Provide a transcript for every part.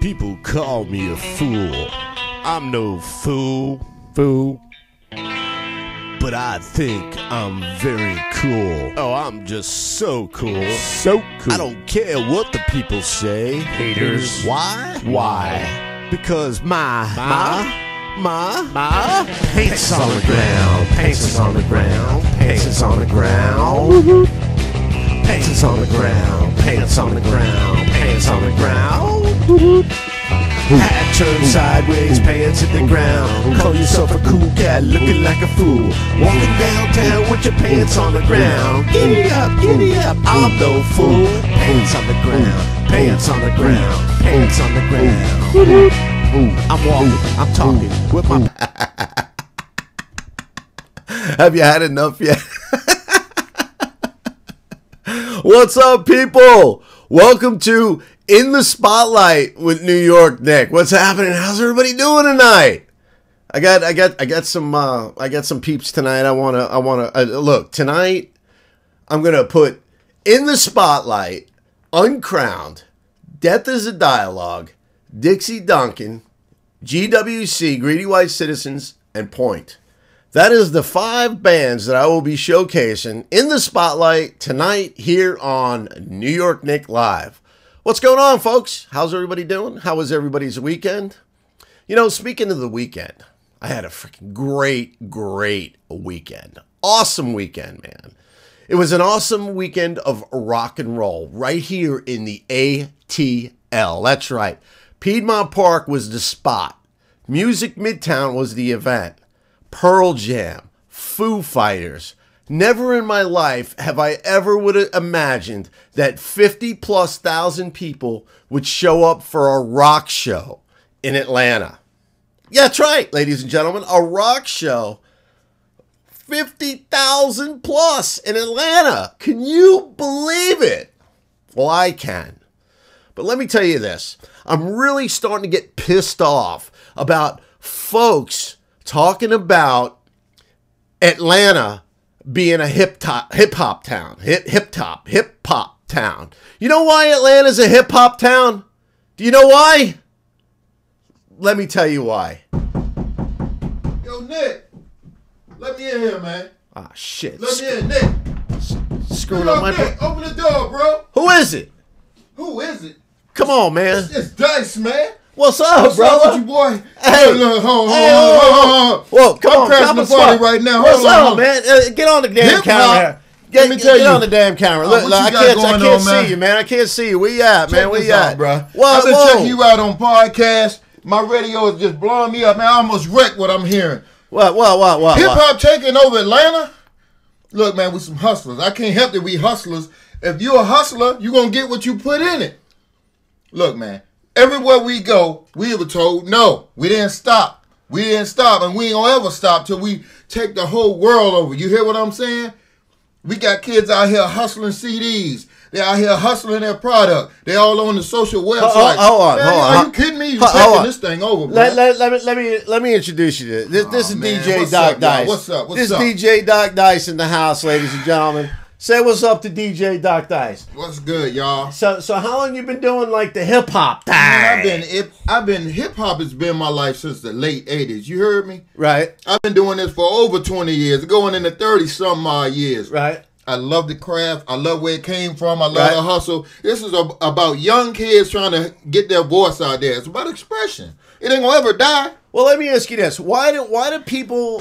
People call me a fool. I'm no fool. But I think I'm very cool. Oh, I'm just so cool. So cool. I don't care what the people say. Haters. Why? Why? Because my paint's on the ground. Paint's on the ground. Paint's on the ground. Paint's on the ground. Paint's on the ground. Paint's on the ground. Hat turned sideways, pants at the ground. Call yourself a cool cat, looking like a fool. Walking downtown with your pants on the ground. Giddy up, I'm no fool. Pants on the ground, pants on the ground, pants on the ground. I'm walking, I'm talking with my... Have you had enough yet? What's up, people? Welcome to In the Spotlight with New York Nick. What's happening? How's everybody doing tonight? I got some peeps tonight. I wanna look tonight. I'm gonna put In the Spotlight, Uncrowned, Death is a Dialogue, Dixie, Duncan, GWC, Greedy White Citizens, and Poynte. That is the 5 bands that I will be showcasing in the spotlight tonight here on New York Nick Live. What's going on, folks? How's everybody doing? How was everybody's weekend? You know, speaking of the weekend, I had a freaking great weekend. Awesome weekend, man. It was an awesome weekend of rock and roll right here in the ATL. That's right. Piedmont Park was the spot. Music Midtown was the event. Pearl Jam, Foo Fighters. Never in my life have I ever would have imagined that 50,000+ people would show up for a rock show in Atlanta. Yeah, that's right, ladies and gentlemen, a rock show. 50,000+ in Atlanta. Can you believe it? Well, I can. But let me tell you this. I'm really starting to get pissed off about folks talking about Atlanta being a hip hop town. Hip hop town. You know why Atlanta's a hip hop town? Do you know why? Let me tell you why. Yo, Nick, let me in here, man. Ah, shit. Let me in, Nick. Screwing up my... Nick, open the door, bro. Who is it? Who is it? Come on, man. It's Dice, man. What's up, brother? What's up with you, boy? Hey, look, hold on. Whoa, come on, crashing the party right now. What's up, man? Get on the damn camera. Get on the damn camera. Look, I can't see you, man. I can't see you. Where you at, man? Where you at, bro? I've been checking you out on podcasts. My radio is just blowing me up, man. I almost wrecked what I'm hearing. What? Hip hop taking over Atlanta? Look, man, we some hustlers. I can't help that we hustlers. If you're a hustler, you're gonna get what you put in it. Look, man. Everywhere we go, we were told, no, we didn't stop. We didn't stop, and we ain't gonna ever stop till we take the whole world over. You hear what I'm saying? We got kids out here hustling CDs. They out here hustling their product. They all on the social websites. Hold on. Are you kidding me? You're taking this thing over, bro. Let me introduce you to this. This is DJ Doc Dice. What's up? This is DJ Doc Dice in the house, ladies and gentlemen. Say what's up to DJ Doc Dice. What's good, y'all? So how long you been doing like the hip hop thing? I've been hip hop has been my life since the late 80s. You heard me? Right. I've been doing this for over 20 years, going into 30-some odd years. Right. I love the craft. I love where it came from. I love the hustle. This is about young kids trying to get their voice out there. It's about expression. It ain't gonna ever die. Well, let me ask you this: why do people,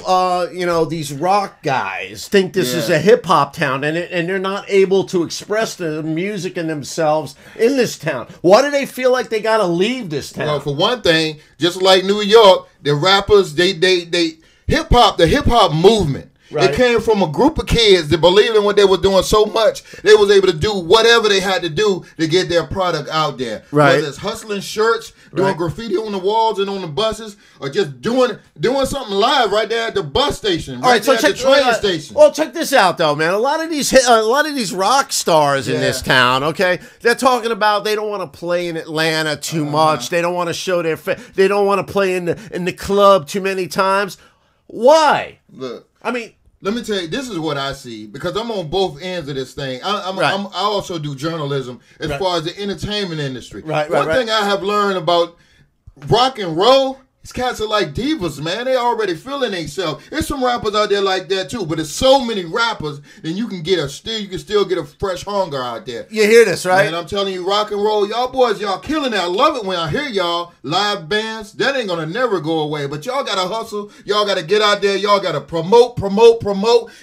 these rock guys think this is a hip hop town, and they're not able to express the music and themselves in this town? Why do they feel like they gotta leave this town? Well, for one thing, just like New York, the rappers, the hip hop movement. Right. It came from a group of kids that believed in what they were doing so much, they was able to do whatever they had to do to get their product out there. Right. Whether it's hustling shirts, doing graffiti on the walls and on the buses, or just doing something live right there at the bus station, right there at the train station. Well, check this out, though, man. A lot of these rock stars in this town, okay, they're talking about they don't want to play in Atlanta too much. They don't want to show they don't want to play in the club too many times. Why? Look, I mean, let me tell you, this is what I see because I'm on both ends of this thing. I also do journalism as far as the entertainment industry. One thing I have learned about rock and roll, these cats are like divas, man. They already feeling themselves. There's some rappers out there like that too, but there's so many rappers, then you can still get a fresh hunger out there. You hear this, right? And I'm telling you, rock and roll, y'all boys, y'all killing it. I love it when I hear y'all live bands. That ain't gonna never go away. But y'all gotta hustle. Y'all gotta get out there. Y'all gotta promote.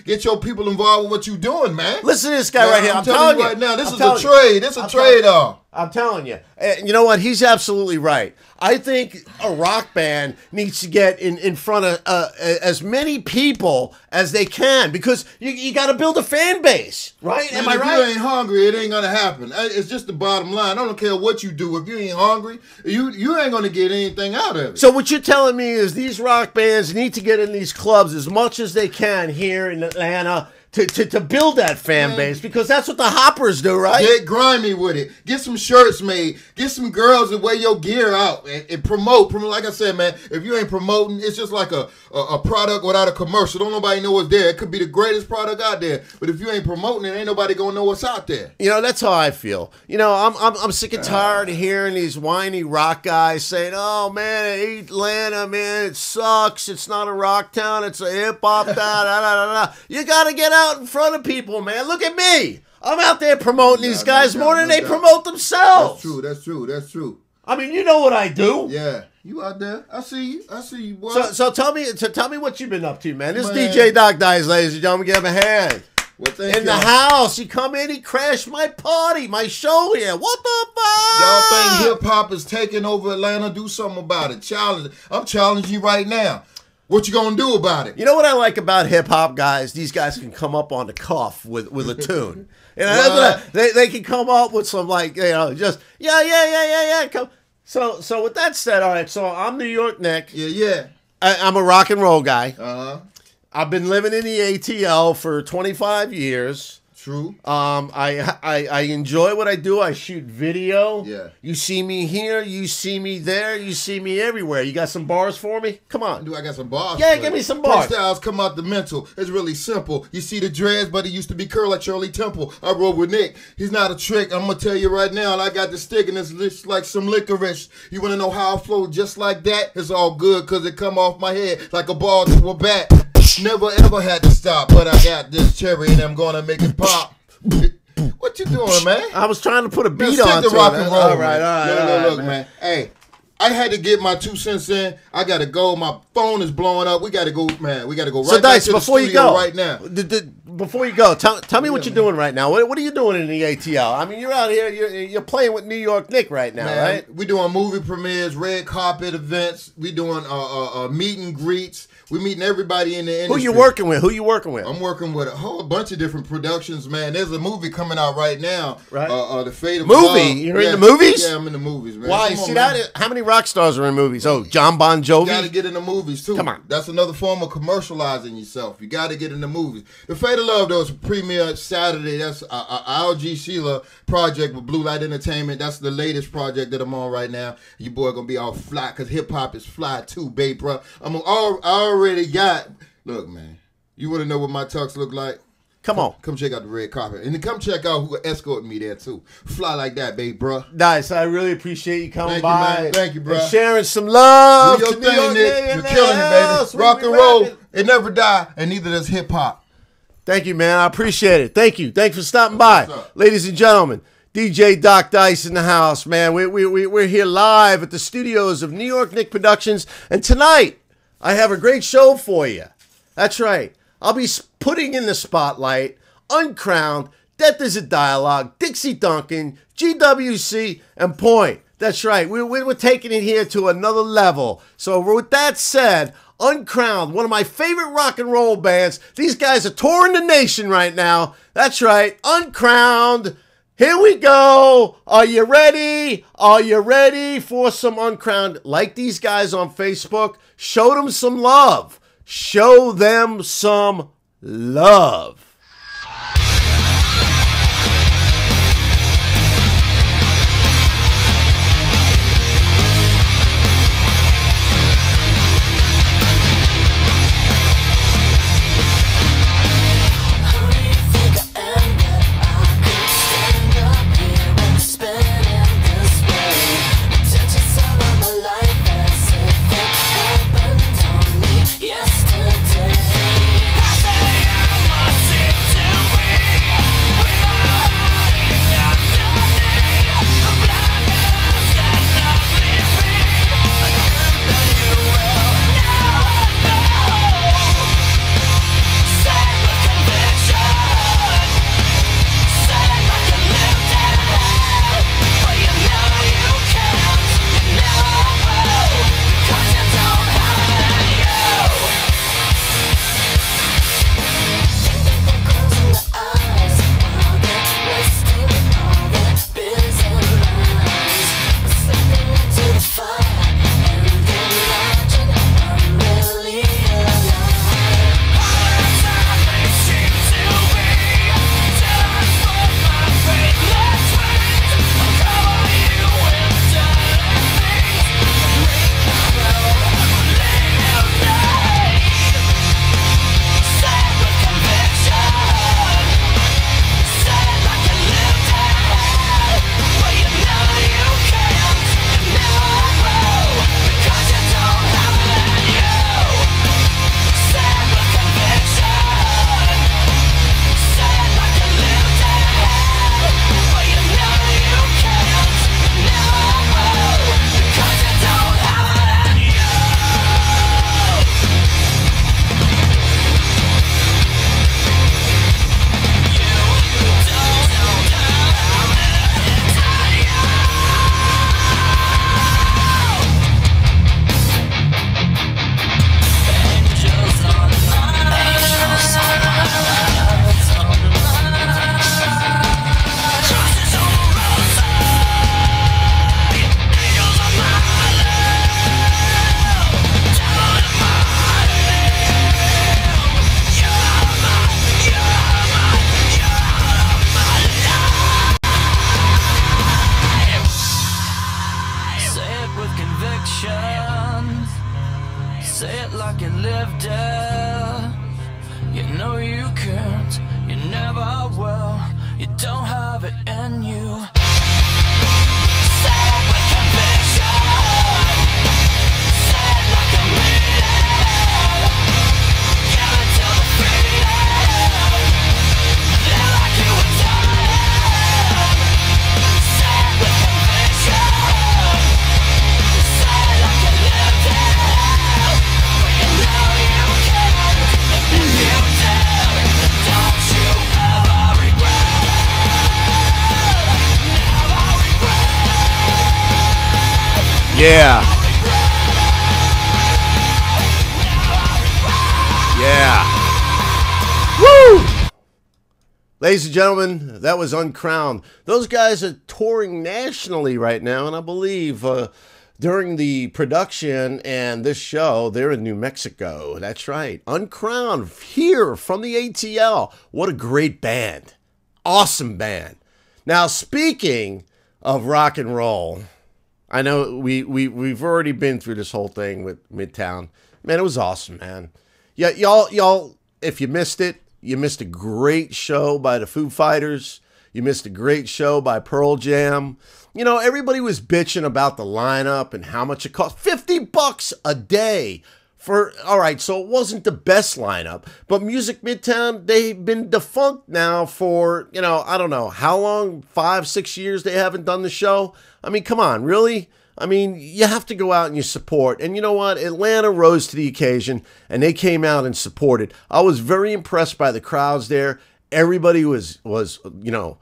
Get your people involved with what you doing, man. Listen to this guy right here. I'm telling you right now, this is a trade. This is a trade-off. I'm telling you. You know what? He's absolutely right. I think a rock band needs to get in front of as many people as they can because you got to build a fan base, right? Am I right? If you ain't hungry, it ain't going to happen. It's just the bottom line. I don't care what you do. If you ain't hungry, you ain't going to get anything out of it. So what you're telling me is these rock bands need to get in these clubs as much as they can here in Atlanta to build that fan base because that's what the hoppers do, right? Get grimy with it. Get some shirts made. Get some girls that wear your gear out and promote. Like I said, man, if you ain't promoting, it's just like a product without a commercial. Don't nobody know what's there. It could be the greatest product out there, but if you ain't promoting it, ain't nobody gonna know what's out there. You know, that's how I feel. You know, I'm sick and tired of hearing these whiny rock guys saying, "Oh man, Atlanta, man, it sucks. It's not a rock town. It's a hip hop town." You gotta get out in front of people, man. Look at me. I'm out there promoting these guys more than they promote themselves. That's true. I mean, you know what I do. Yeah. You out there. I see you, boy. So tell me what you've been up to, man. This is DJ Doc Dice, ladies and gentlemen. Give him a hand. Well, thank in the house. He come in, he crashed my party, my show here. What the fuck? Y'all think hip-hop is taking over Atlanta? Do something about it. I'm challenging you right now. What you gonna do about it? You know what I like about hip hop guys? These guys can come up on the cuff with a tune. You know, they can come up with some just yeah. Come. So with that said, all right. So I'm New York Nick. Yeah. I'm a rock and roll guy. I've been living in the ATL for 25 years. True. I enjoy what I do. I shoot video. Yeah. You see me here. You see me there. You see me everywhere. You got some bars for me? Come on. I got some bars? Yeah, give me some bars. Styles come out the mental. It's really simple. You see the dreads, but it used to be curl like Shirley Temple. I rode with Nick. He's not a trick. I'm gonna tell you right now. I got the stick and it's like some licorice. You wanna know how I flow just like that? It's all good because it come off my head like a ball to a bat. Never ever had to stop, but I got this cherry and I'm gonna make it pop. What you doing, man? I was trying to put a beat on the rock and roll. All right. Look, man. Hey, I had to get my 2 cents in. I gotta go. My phone is blowing up. We gotta go, man. We gotta go right back to the studio right now. Before you go, tell me what you're doing right now. What are you doing in the ATL? I mean, you're out here. You're playing with New York Nick right now, right? We doing movie premieres, red carpet events. We doing meet and greets. We meeting everybody in the industry. Who you working with? I'm working with a whole bunch of different productions, man. There's a movie coming out right now. Right. The Fate of Movie? You're in the movies? Yeah, I'm in the movies, man. Why? See that? How many rock stars are in movies? Oh, John Bon Jovi? You got to get in the movies, too. Come on. That's another form of commercializing yourself. You got to get in the movies. The Fate of Love, though, is a premiere Saturday. That's RG Sheila project with Blue Light Entertainment. That's the latest project that I'm on right now. Your boy going to be all fly because hip-hop is fly, too, babe, bro. I already got... Look, man, you want to know what my tux look like? Come check out the red carpet. And then come check out who escorted me there, too. Fly like that, babe, bro. Nice. I really appreciate you coming by. Man. Thank you, bro. And sharing some love. Do your thing, Nick. You're killing me, baby. Rock and roll. It never die, and neither does hip-hop. Thank you, man. I appreciate it. Thank you. Thanks for stopping by. Ladies and gentlemen, DJ Doc Dice in the house, man. We're here live at the studios of New York Nick Productions. And tonight, I have a great show for you. That's right. I'll be putting in the spotlight Uncrowned, Death is a Dialogue, Dixie, Duncan, GWC, and Poynte. That's right. We're taking it here to another level. So with that said, Uncrowned, one of my favorite rock and roll bands. These guys are touring the nation right now. That's right. Uncrowned. Here we go. Are you ready? Are you ready for some Uncrowned? Like these guys on Facebook. Show them some love. Show them some love. You don't have it in you. Say it with conviction. Say it like a meaning. Give it to the freedom. Live like you were dying. Say it with conviction. Say it like you lived it. But you know you can't. If you do, don't you ever regret. Never regret. Yeah. Yeah. Woo! Ladies and gentlemen, that was Uncrowned. Those guys are touring nationally right now, and I believe during the production and this show, they're in New Mexico. That's right. Uncrowned, here from the ATL. What a great band. Awesome band. Now, speaking of rock and roll, I know we've already been through this whole thing with Midtown. Man, it was awesome, man. Yeah, y'all, if you missed it, you missed a great show by the Foo Fighters. You missed a great show by Pearl Jam. You know, everybody was bitching about the lineup and how much it cost. $50 a day for, all right, so it wasn't the best lineup. But Music Midtown, they've been defunct now for, you know, I don't know how long, 5, 6 years they haven't done the show. I mean, come on, really? I mean, you have to go out and you support. And you know what? Atlanta rose to the occasion, and they came out and supported. I was very impressed by the crowds there. Everybody was you know,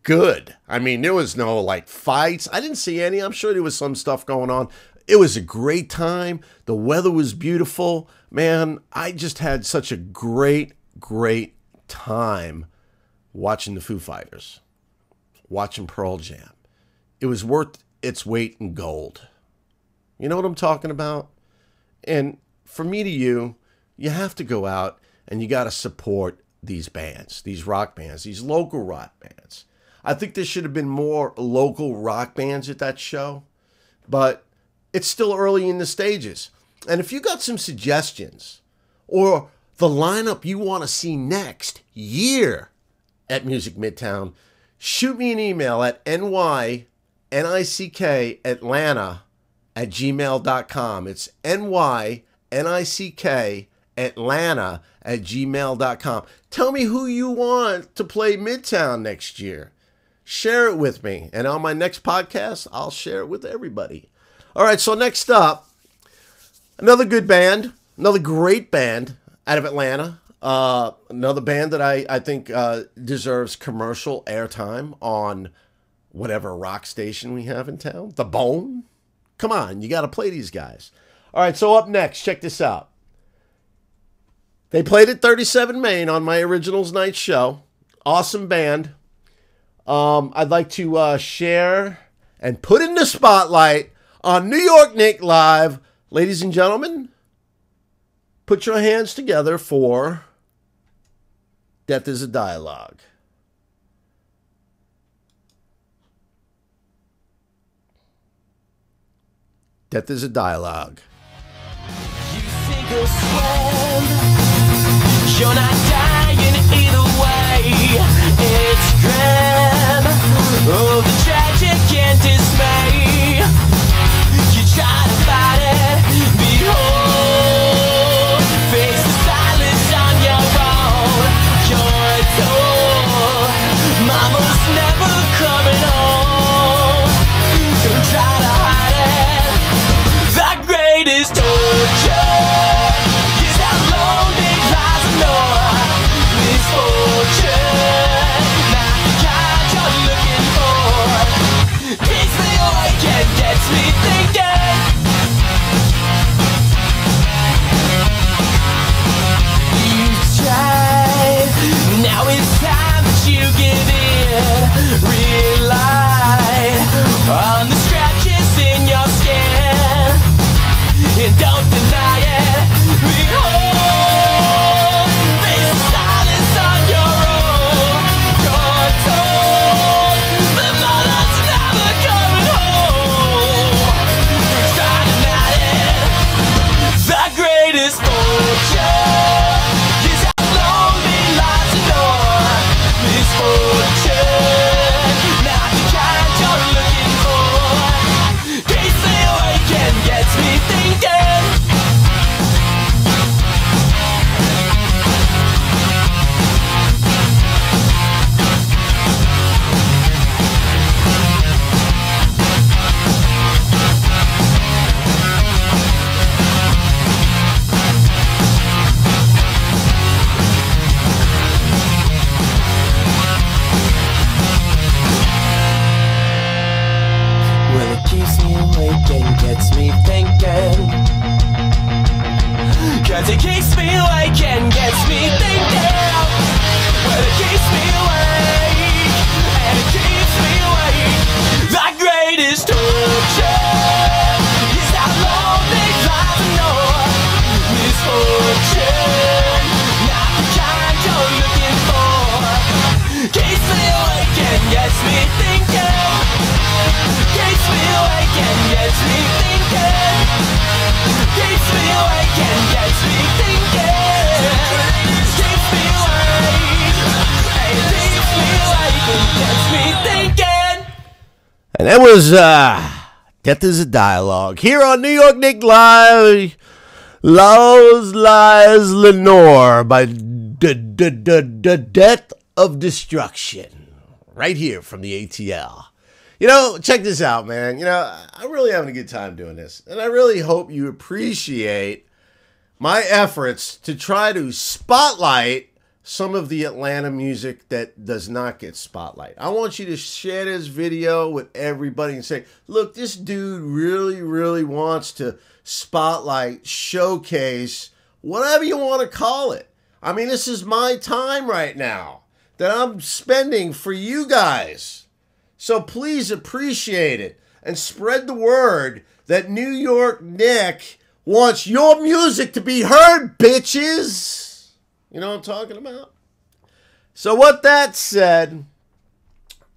good. I mean, there was no, like, fights. I didn't see any. I'm sure there was some stuff going on. It was a great time. The weather was beautiful. Man, I just had such a great, great time watching the Foo Fighters, watching Pearl Jam. It was worth its weight in gold. You know what I'm talking about? And from me to you, you have to go out and you got to support these bands, these rock bands, these local rock bands. I think there should have been more local rock bands at that show, but it's still early in the stages. And if you got some suggestions or the lineup you want to see next year at Music Midtown, shoot me an email at nynickatlanta@gmail.com. It's nynickatlanta@gmail.com. Tell me who you want to play Midtown next year. Share it with me. And on my next podcast, I'll share it with everybody. All right, so next up, another good band, another great band out of Atlanta. Another band that I think deserves commercial airtime on whatever rock station we have in town. The Bone. Come on, you got to play these guys. All right, so up next, check this out. They played at 37 Main on my Originals Night show. Awesome band. I'd like to share and put in the spotlight on New York Nick Live. Ladies and gentlemen, put your hands together for Death is a Dialogue. Death is a Dialogue. You sink or swim, you're not dying either way. It's grim, oh, the tragic and dismay. You try to fight it, behold, face the silence on your own. You're told, mama's never coming home. Don't try to hide it. The greatest torture is how lonely lies ignore. Misfortune, not the kind you're looking for. Keeps me awake and gets me thinking. You've tried, now it's time that you give in. Rely on the scratches in your skin, and don't deny it. Behold, face the silence on your own. You're told the mother's never coming home. weekend gets me thinking. Well, it keeps me awake, and it keeps me awake. The greatest torture is how lonely life knows. Misfortune, not the kind you're looking for. Keeps me awake and gets me thinking. Keeps me awake and gets me thinking. Keeps me awake and gets me thinking. Keeps me awake and keeps me awake and gets me thinking. And that was Death is a Dialogue here on New York Nick Live. Laws Lies Lenore by Death of Destruction. Right here from the ATL. You know, check this out, man. You know, I'm really having a good time doing this. And I really hope you appreciate my efforts to try to spotlight some of the Atlanta music that does not get spotlight. I want you to share this video with everybody and say, look, this dude really, really wants to spotlight, showcase, whatever you want to call it. I mean, this is my time right now that I'm spending for you guys. So please appreciate it and spread the word that New York Nick wants your music to be heard, bitches. You know what I'm talking about? So with that said,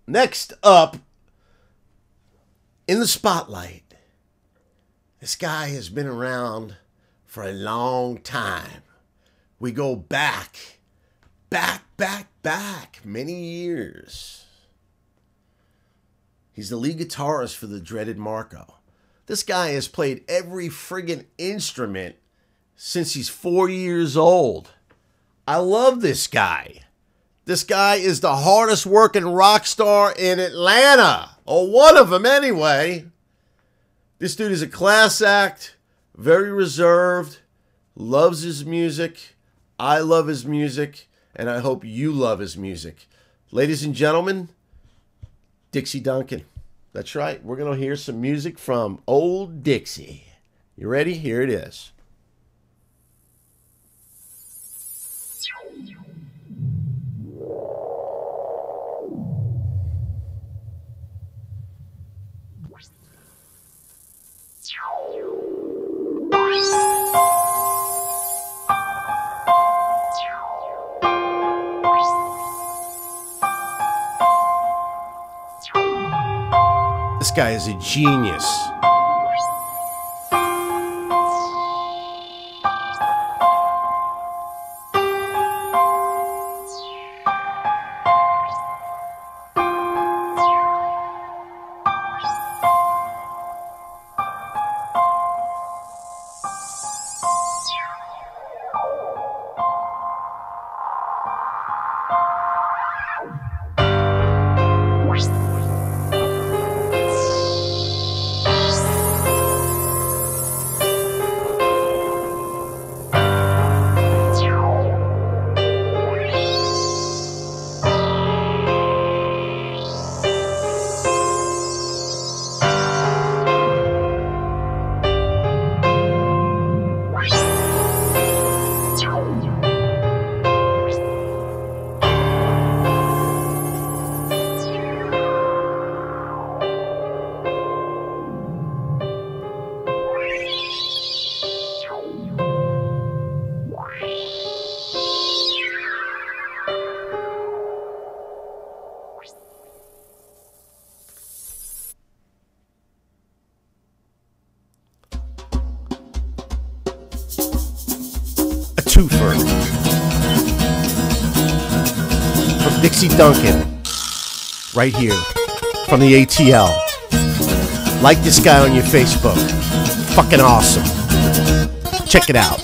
next up in the spotlight, this guy has been around for a long time. We go back many years. He's the lead guitarist for the dreaded Marco. This guy has played every friggin' instrument since he's 4 years old. I love this guy. This guy is the hardest working rock star in Atlanta. Or one of them anyway. This dude is a class act, very reserved, loves his music. I love his music, and I hope you love his music. Ladies and gentlemen, Dixie Duncan. That's right. We're going to hear some music from old Dixie. You ready? Here it is. This guy is a genius. Twofer from Dixie Duncan, right here from the ATL. Like this guy on your Facebook. Fucking awesome. Check it out.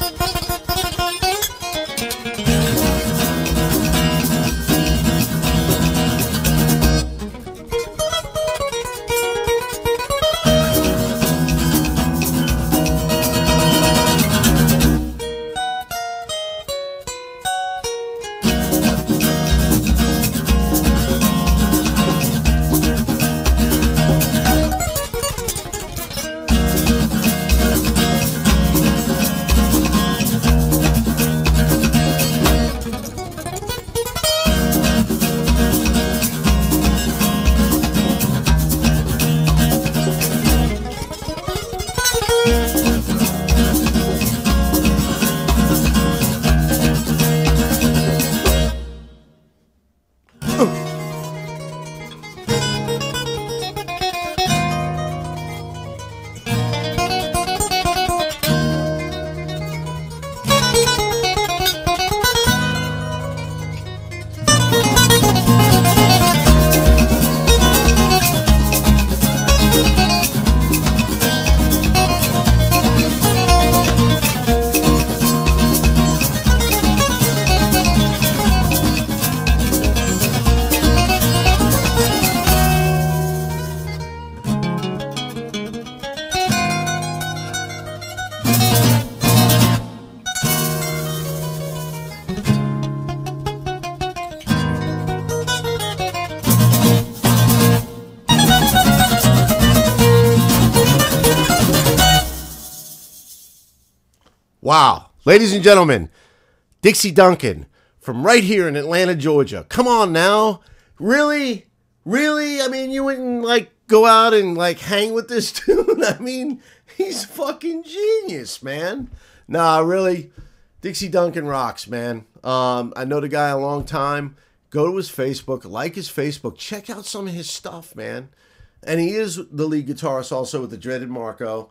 Wow. Ladies and gentlemen, Dixie Duncan from right here in Atlanta, Georgia. Come on now. Really? Really? I mean, you wouldn't, like, go out and, like, hang with this dude? I mean, he's fucking genius, man. Nah, really. Dixie Duncan rocks, man. I know the guy a long time. Go to his Facebook, like his Facebook, check out some of his stuff, man. And he is the lead guitarist also with the Dreaded Marco,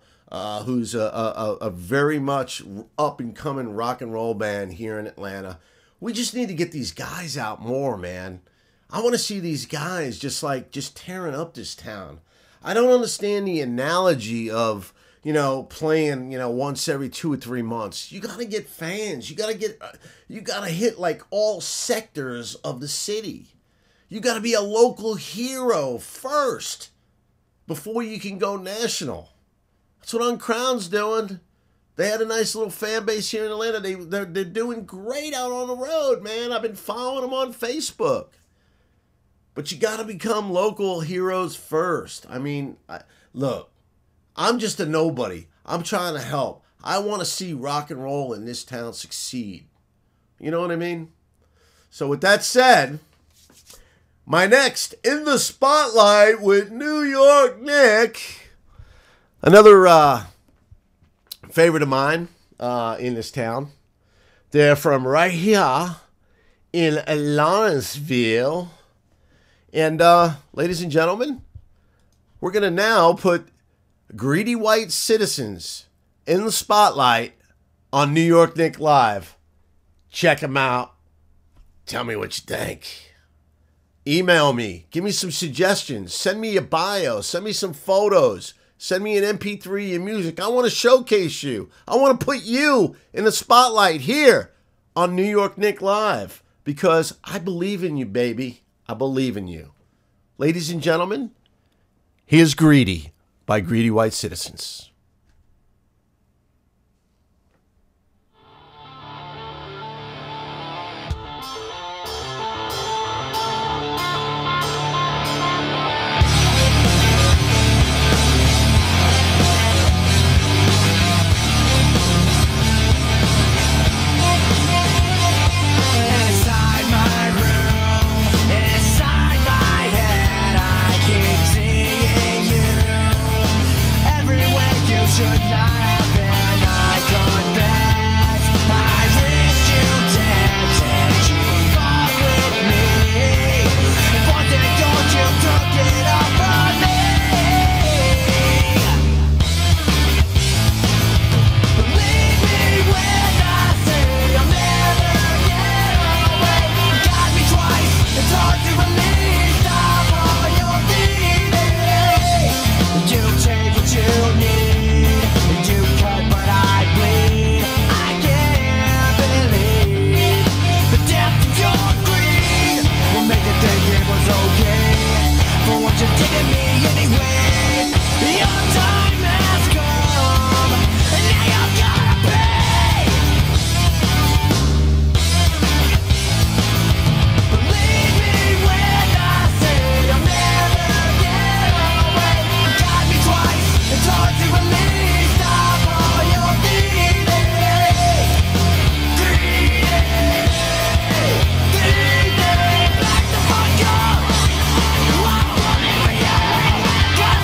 who's a very much up-and-coming rock and roll band here in Atlanta. We just need to get these guys out more, man. I want to see these guys just tearing up this town. I don't understand the analogy of, you know, playing, you know, once every 2 or 3 months. You got to get fans. You got to hit like all sectors of the city. You got to be a local hero first before you can go national. That's what Uncrowned's doing. They had a nice little fan base here in Atlanta. They're doing great out on the road, man. I've been following them on Facebook. But you got to become local heroes first. I mean, look, I'm just a nobody. I'm trying to help. I want to see rock and roll in this town succeed. You know what I mean? So with that said, my next In the Spotlight with New York Nick, another favorite of mine in this town. They're from right here in Lawrenceville. And ladies and gentlemen, we're going to now put Greedy White Citizens in the spotlight on New York Nick Live. Check them out. Tell me what you think. Email me. Give me some suggestions. Send me your bio. Send me some photos. Send me an MP3 of your music. I want to showcase you. I want to put you in the spotlight here on New York Nick Live because I believe in you, baby. I believe in you. Ladies and gentlemen, here's Greedy by Greedy White Citizens. Inside my room, inside my head, I keep seeing you. Everywhere you should not have been, I confess. I wish you dance and you fought with me. But then don't you took it off on me. Leave me when I say I'll never get away. Got me twice, it's hard to release. Stop all your bleeding. You take what you need, you cut but I bleed. I can't believe the depth of your greed will make you think it was okay for what you did to me anyway. Your time has come, and now you gotta pay. Believe me when I say I'll never get away. Got me twice, it's hard to release. Stop all your bleeding. Greedy, greedy, back the fuck up. I don't want it for you. Got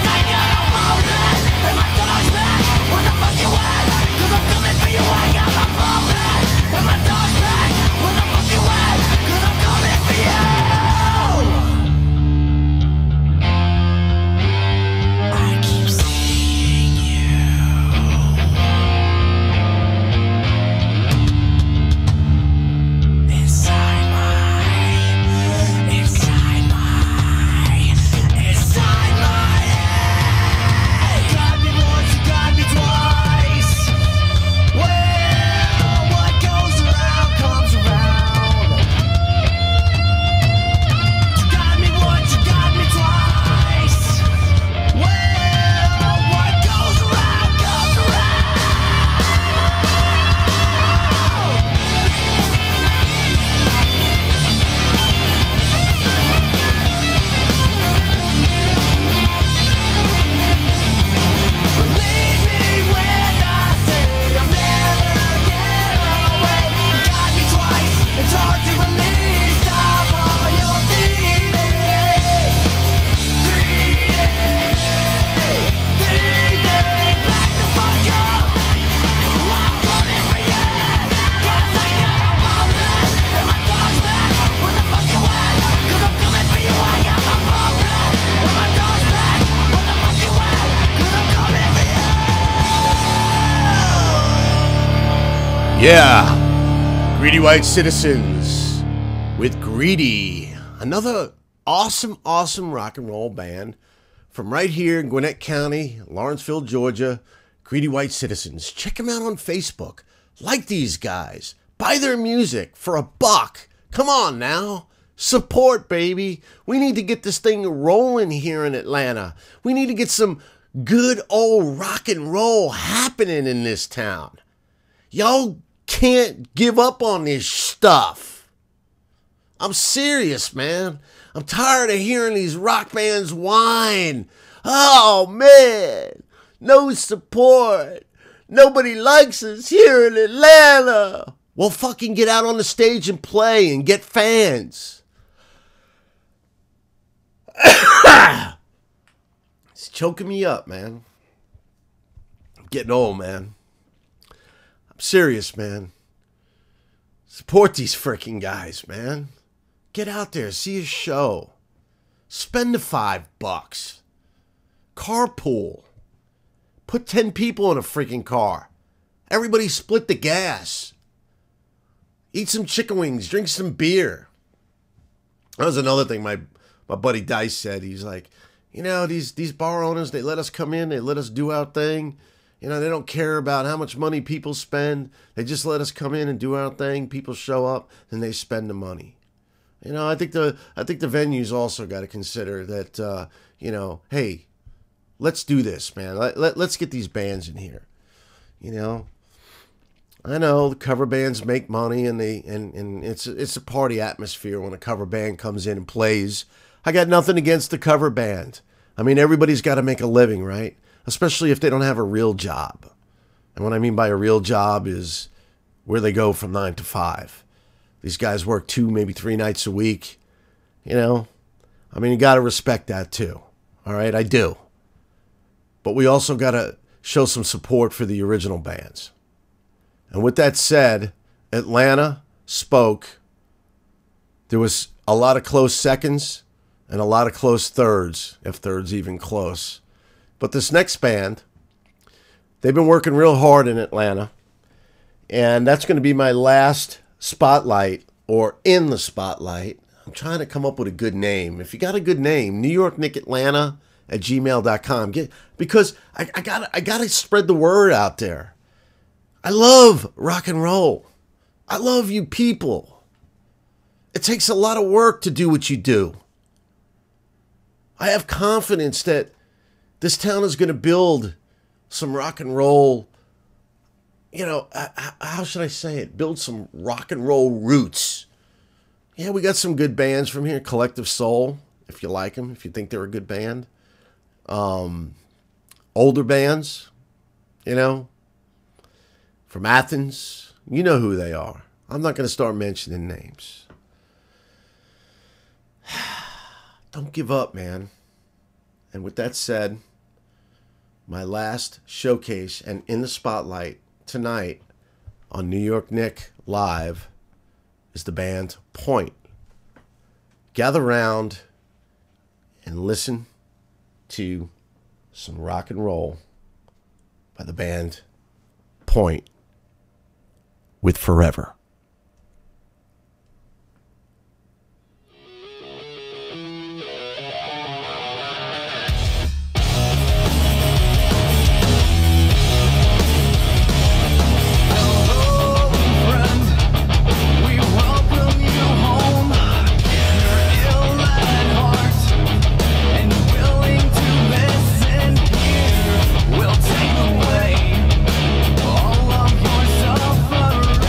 Yeah, Greedy White Citizens with Greedy. Another awesome rock and roll band from right here in Gwinnett County, Lawrenceville, Georgia. Greedy White Citizens. Check them out on Facebook. Like these guys. Buy their music for $1. Come on now. Support, baby. We need to get this thing rolling here in Atlanta. We need to get some good old rock and roll happening in this town. Y'all can't give up on this stuff. I'm serious, man. I'm tired of hearing these rock bands whine. Oh, man. No support. Nobody likes us here in Atlanta. Well, fucking get out on the stage and play and get fans. It's choking me up, man. I'm getting old, man. Serious, man. Support these freaking guys, man. Get out there, see a show. Spend the $5. Carpool. Put 10 people in a freaking car. Everybody split the gas. Eat some chicken wings, drink some beer. That was another thing my buddy Dice said. He's like, you know, these bar owners, they let us come in, they let us do our thing. You know, they don't care about how much money people spend. They just let us come in and do our thing. People show up, and they spend the money. You know, I think the venues also got to consider that. You know, hey, let's do this, man. Let's get these bands in here. You know, I know the cover bands make money, and it's a party atmosphere when a cover band comes in and plays. I got nothing against the cover band. I mean, everybody's got to make a living, right? Especially if they don't have a real job. And what I mean by a real job is where they go from 9 to 5. These guys work 2, maybe 3 nights a week. You know, I mean, you got to respect that too. All right, I do. But we also got to show some support for the original bands. And with that said, Atlanta spoke. There was a lot of close seconds and a lot of close thirds, if thirds even close. But this next band, they've been working real hard in Atlanta. And that's going to be my last spotlight, or in the spotlight. I'm trying to come up with a good name. If you got a good name, NewYorkNickAtlanta@gmail.com. Because I gotta spread the word out there. I love rock and roll. I love you people. It takes a lot of work to do what you do. I have confidence that this town is going to build some rock and roll, you know, how should I say it? Build some rock and roll roots. Yeah, we got some good bands from here. Collective Soul, if you like them, if you think they're a good band. Older bands, you know, from Athens. You know who they are. I'm not going to start mentioning names. Don't give up, man. And with that said, my last showcase and in the spotlight tonight on New York Nick Live is the band Poynte. Gather round and listen to some rock and roll by the band Poynte with Forever. All of your suffering.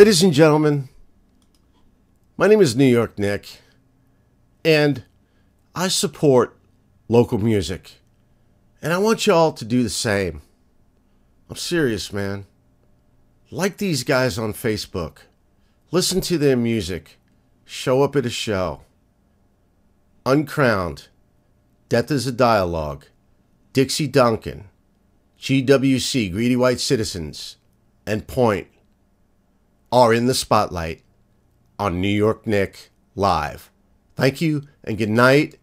Ladies and gentlemen, my name is New York Nick, and I support local music, and I want y'all to do the same. I'm serious, man. Like these guys on Facebook. Listen to their music. Show up at a show. Uncrowned, Death is a Dialogue, Dixie, Duncan, GWC, Greedy White Citizens, and Poynte are in the spotlight on New York Nick Live. Thank you and good night.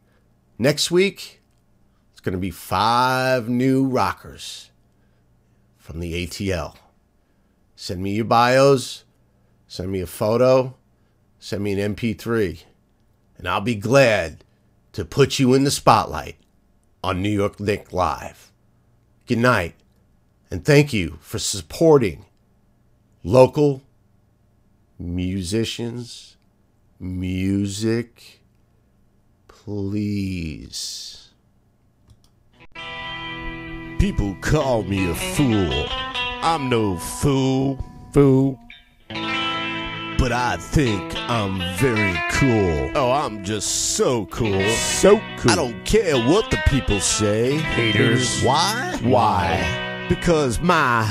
Next week, it's going to be 5 new rockers from the ATL. Send me your bios, send me a photo, send me an MP3, and I'll be glad to put you in the spotlight on New York Nick Live. Good night, and thank you for supporting local musicians, music, please. People call me a fool. I'm no fool. But I think I'm very cool. Oh, I'm just so cool. So cool. I don't care what the people say. Haters. Why? Why? Because my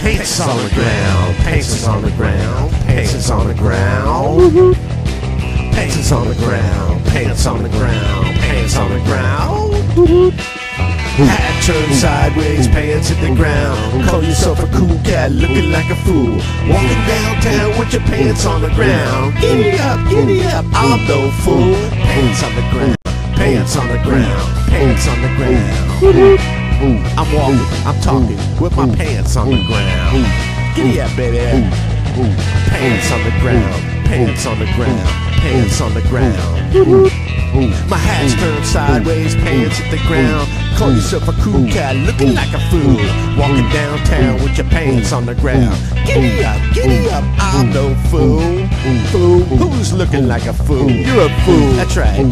paint's on the ground. Paint's is on the ground. Paint's is on the ground. Paint's is on the ground. Paint's on the ground. Paint's on the ground. Hat turned sideways, pants hit the ground. Call yourself a cool cat, looking like a fool. Walking downtown with your pants on the ground. Giddy up, I'm no fool. Pants on the ground, pants on the ground, pants on the ground. I'm walking, I'm talking with my pants on the ground. Giddy up, baby. Pants on the ground, pants on the ground, pants on the ground. My hat's turned sideways, pants hit the ground. Call yourself a cool cat, looking like a fool. Walking downtown with your pants on the ground. Giddy up, I'm no fool. Fool, who's looking like a fool? You're a fool. That's right.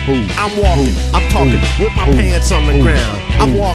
I'm walking, I'm talking with my pants on the ground. I'm walking.